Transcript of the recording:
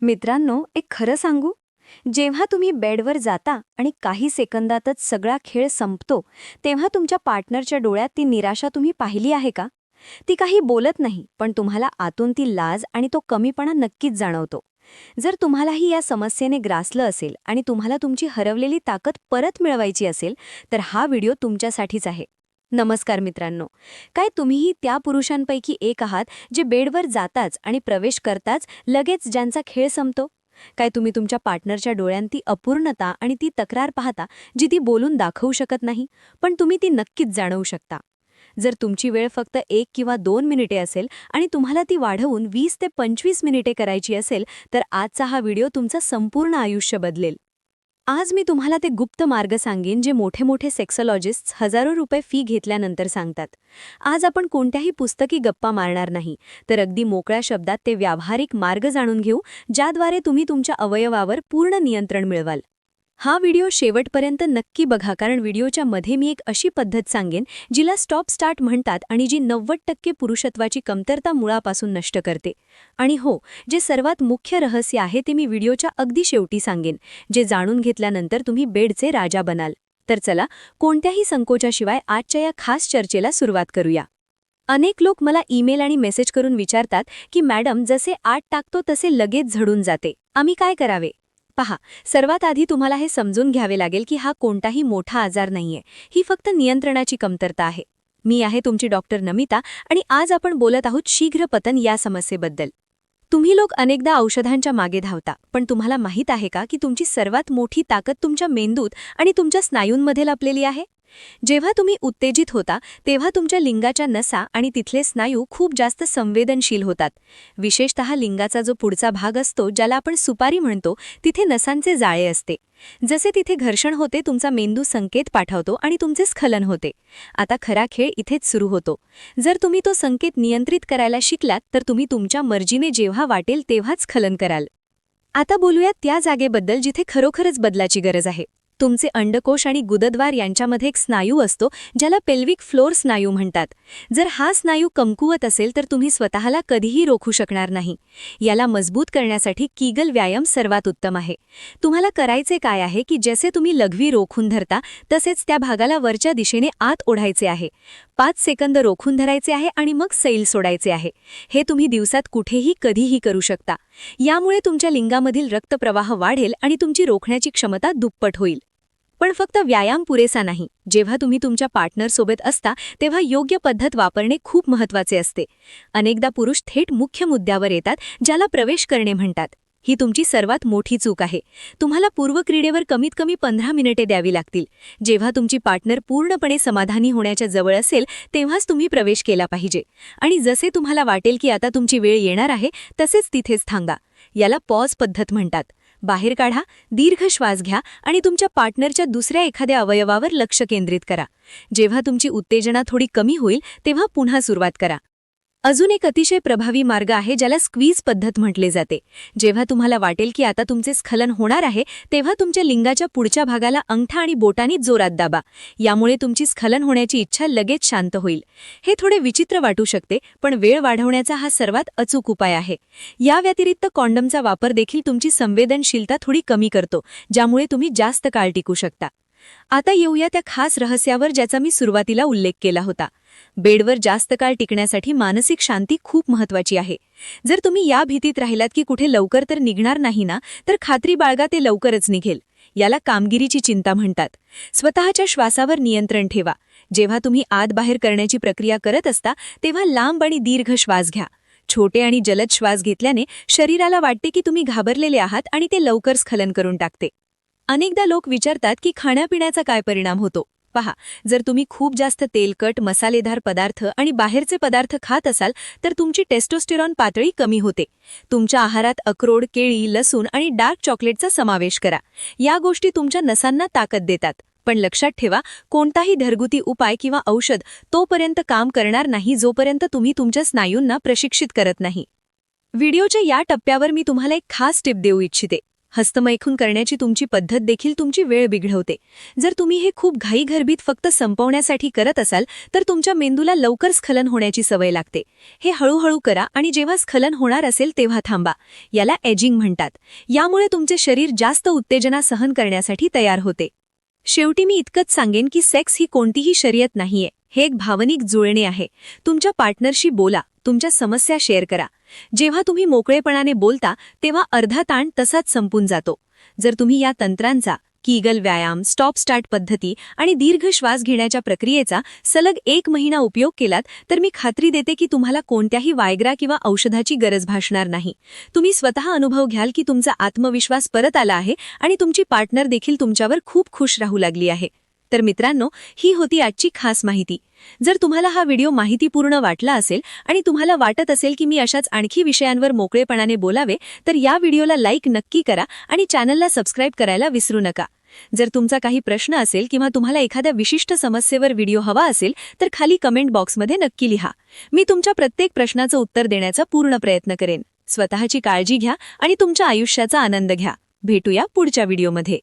मित्रांनो, एक खरं सांगू? जेव्हा तुम्ही बेडवर जाता आणि काही सेकंदातच सगळा खेळ संपतो, तेव्हा तुमच्या पार्टनरच्या डोळ्यात ती निराशा तुम्ही पाहिली आहे का? ती काही बोलत नाही, पण तुम्हाला आतून ती लाज आणि तो कमीपणा नक्कीच जाणवतो. जर तुम्हालाही या समस्येने ग्रासलं असेल आणि तुम्हाला तुमची हरवलेली ताकद परत मिळवायची असेल, तर हा व्हिडिओ तुमच्यासाठीच आहे. नमस्कार मित्रांनो. काय तुम्हीही त्या पुरुषांपैकी एक आहात जे बेडवर जाताच आणि प्रवेश करताच लगेच ज्यांचा खेळ संपतो? काय तुम्ही तुमच्या पार्टनरच्या डोळ्यांत ती अपूर्णता आणि ती तक्रार पाहता जी ती बोलून दाखवू शकत नाही, पण तुम्ही ती नक्कीच जाणवू शकता? जर तुमची वेळ फक्त 1 किंवा 2 मिनिटे असेल आणि तुम्हाला ती वाढवून 20 ते 25 मिनिटे करायची असेल, तर आजचा हा व्हिडिओ तुमचं संपूर्ण आयुष्य बदलेल. आज मी तुम्हाला ते गुप्त मार्ग सांगेन जे मोठे मोठे सेक्सॉलॉजिस्ट्स हजारो रुपये फी घेतल्यानंतर सांगतात. आज आपण कोणत्याही पुस्तकी गप्पा मारणार नाही, तर अगदी मोकळ्या शब्दात ते व्यावहारिक मार्ग जाणून घेऊ, ज्याद्वारे तुम्ही तुमच्या अवयवावर पूर्ण नियंत्रण मिळवाल. हा व्हिडिओ शेवटपर्यंत नक्की बघा, कारण व्हिडिओच्या मध्ये मी एक अशी पद्धत सांगेन जिला स्टॉप स्टार्ट म्हणतात आणि जी 90% पुरुषत्वाची कमतरता मुळापासून नष्ट करते. आणि हो, जे सर्वात मुख्य रहस्य आहे ते मी व्हिडिओच्या अगदी शेवटी सांगेन, जे जाणून घेतल्यानंतर तुम्ही बेडचे राजा बनाल. तर चला, कोणत्याही संकोचाशिवाय आजच्या या खास चर्चेला सुरुवात करूया. अनेक लोक मला ईमेल आणि मेसेज करून विचारतात की मॅडम, जसे आत टाकतो तसे लगेच झडून जाते, आम्ही काय करावे? पहा, सर्वात आधी तुम्हाला हे समजून घ्यावे लागेल की हा कोणताही मोठा आजार नाहीये, ही फक्त नियंत्रणाची कमतरता आहे. मी आहे तुमची डॉक्टर नमिता आणि आज आपण बोलत आहोत शीघ्र पतन या समस्येबद्दल. तुम्ही लोक अनेकदा औषधांच्या मागे धावता, पण तुम्हाला माहीत आहे का की तुमची सर्वात मोठी ताकद तुमच्या मेंदूत आणि तुमच्या स्नायूंमध्ये लपलेली आहे? जेव्हा तुम्ही उत्तेजित होता तेव्हा तुमच्या लिंगाच्या नसा आणि तिथले स्नायू खूप जास्त संवेदनशील होतात. विशेषतः लिंगाचा जो पुढचा भाग असतो, ज्याला आपण सुपारी म्हणतो, तिथे नसांचे जाळे असते. जसे तिथे घर्षण होते, तुमचा मेंदू संकेत पाठवतो आणि तुमचे स्खलन होते. आता खरा खेळ इथेच सुरू होतो. जर तुम्ही तो संकेत नियंत्रित करायला शिकलात, तर तुम्ही तुमच्या मर्जीने जेव्हा वाटेल तेव्हाच स्खलन कराल. आता बोलूया त्या जागेबद्दल जिथे खरोखरच बदलाची गरज आहे. तुमचे अंडकोश आणि गुदद्वार यांच्यामध्ये एक स्नायू असतो, ज्याला पेल्विक फ्लोर स्नायू म्हणतात. जर हा स्नायू कमकुवत असेल तर तुम्ही स्वतःला कधीही रोखू शकणार नाही. याला मजबूत करण्यासाठी कीगल व्यायाम सर्वात उत्तम आहे. तुम्हाला करायचे काय आहे की जसे तुम्ही लघवी रोखून धरता तसेच त्या भागाला वरच्या दिशेने आत ओढायचे आहे. 5 सेकंद रोखून धरायचे आहे आणि मग सैल सोडायचे आहे. हे तुम्ही दिवसात कुठेही कधीही करू शकता. यामुळे तुमच्या लिंगामधील रक्तप्रवाह वाढेल आणि तुमची रोखण्याची क्षमता दुप्पट होईल. पण फक्त व्यायाम पुरेसा नाही. जेव्हा तुम्ही तुमच्या पार्टनरसोबत असता तेव्हा योग्य पद्धत वापरणे खूप महत्त्वाचे असते. अनेकदा पुरुष थेट मुख्य मुद्द्यावर येतात, ज्याला प्रवेश करणे म्हणतात. ही तुमची सर्वात मोठी चूक आहे. तुम्हाला पूर्वक्रीडेवर कमीत कमी 15 मिनिटे द्यावी लागतील. जेव्हा तुमची पार्टनर पूर्णपणे समाधानी होण्याच्या जवळ असेल तेव्हाच तुम्ही प्रवेश केला पाहिजे. आणि जसे तुम्हाला वाटेल की आता तुमची वेळ येणार आहे, तसेच तिथेच थांबा. याला पॉज पद्धत म्हणतात. बाहेर काढा, दीर्घ श्वास घ्या आणि तुमच्या पार्टनरच्या दुसऱ्या एखाद्या अवयवावर लक्ष केंद्रित करा. जेव्हा तुमची उत्तेजना थोडी कमी होईल तेव्हा पुन्हा सुरुवात करा. अजून एक अतिशय प्रभावी मार्ग आहे, ज्याला स्क्वीज पद्धत म्हटले जाते. जेव्हा तुम्हाला वाटेल की आता तुमचे स्खलन होणार आहे, तेव्हा तुमच्या लिंगाच्या पुढच्या भागाला अंगठा आणि बोटांनी जोरात दाबा. यामुळे तुमची स्खलन होण्याची इच्छा लगेच शांत होईल. हे थोडे विचित्र वाटू शकते, पण वेळ वाढवण्याचा हा सर्वात अचूक उपाय आहे. या व्यतिरिक्त कॉन्डमचा वापर देखील तुमची संवेदनशीलता थोडी कमी करतो, ज्यामुळे तुम्ही जास्त काळ टिकू शकता. आता येऊया त्या खास रहस्यावर ज्याचा मी सुरुवातीला उल्लेख केला होता. बेडवर जास्त काळ टिकण्यासाठी मानसिक शांती खूप महत्त्वाची आहे. जर तुम्ही या भीतीत राहिलात की कुठे लवकर तर निघणार नाही ना, तर खात्री बाळगा, ते लवकरच निघेल. याला कामगिरीची चिंता म्हणतात. स्वतःच्या श्वासावर नियंत्रण ठेवा. जेव्हा तुम्ही आत बाहेर करण्याची प्रक्रिया करत असता तेव्हा लांब आणि दीर्घ श्वास घ्या. छोटे आणि जलद श्वास घेतल्याने शरीराला वाटते की तुम्ही घाबरलेले आहात आणि ते लवकर स्खलन करून टाकते. अनेकदा लोक विचारतात की खाण्यापिण्याचा काय परिणाम होतो. पहा, जर तुम्ही खूप जास्त तेलकट, मसालेदार पदार्थ आणि बाहेरचे पदार्थ खात असाल तर तुमची टेस्टोस्टेरॉन पातळी कमी होते. तुमच्या आहारात अक्रोड, केळी, लसूण आणि डार्क चॉकलेटचा समावेश करा. या गोष्टी तुमच्या नसांना ताकद देतात. पण लक्षात ठेवा, कोणताही घरगुती उपाय किंवा औषध तोपर्यंत काम करणार नाही जोपर्यंत तुम्ही तुमच्या स्नायूंना प्रशिक्षित करत नाही. व्हिडिओच्या या टप्प्यावर मी तुम्हाला एक खास टिप देऊ इच्छिते. हस्तमैथून करण्याची तुमची पद्धत देखील तुमची वेळ बिघडवते. जर तुम्ही हे खूप घाईगर्भीत फक्त संपवण्यासाठी करत असाल तर तुमच्या मेंदूला लवकर स्खलन होण्याची सवय लागते. हे हळूहळू करा आणि जेव्हा स्खलन होणार असेल तेव्हा थांबा. याला एजिंग म्हणतात. यामुळे तुमचे शरीर जास्त उत्तेजना सहन करण्यासाठी तयार होते. शेवटी मी इतकंच सांगेन की सेक्स ही कोणतीही शर्यत नाहीये. हे एक भावनिक जुळणे आहे. तुमच्या पार्टनरशी बोला, तुमच्या समस्या शेअर करा. जेव्हा तुम्ही मोकळेपणाने बोलता तेव्हा अर्धा ताण तसाच संपून जातो. जर तुम्ही या तंत्रांचा, कीगल व्यायाम, स्टॉप स्टार्ट पद्धती आणि दीर्घ श्वास घेण्याच्या प्रक्रियेचा सलग 1 महिना उपयोग केलात तर मी खात्री देते की तुम्हाला कोणत्याही वायग्रा किंवा औषधाची गरज भासणार नाही. तुम्ही स्वतः अनुभव घ्याल की तुमचा आत्मविश्वास परत आला आहे आणि तुमची पार्टनर देखील तुमच्यावर खूप खुश राहू लागली आहे. तर मित्रांनो, ही होती आजची खास माहिती. जर तुम्हाला हा व्हिडिओ माहितीपूर्ण वाटला असेल आणि तुम्हाला वाटत असेल की मी अशाच आणखी विषयांवर मोकळेपणाने बोलावे तर या व्हिडिओला लाईक नक्की करा आणि चॅनलला सबस्क्राईब करायला विसरू नका. जर तुमचा काही प्रश्न असेल किंवा तुम्हाला एखाद्या विशिष्ट समस्येवर व्हिडिओ हवा असेल तर खाली कमेंट बॉक्समध्ये नक्की लिहा. मी तुमच्या प्रत्येक प्रश्नाचं उत्तर देण्याचा पूर्ण प्रयत्न करेन. स्वतःची काळजी घ्या आणि तुमच्या आयुष्याचा आनंद घ्या. भेटूया पुढच्या व्हिडिओमध्ये.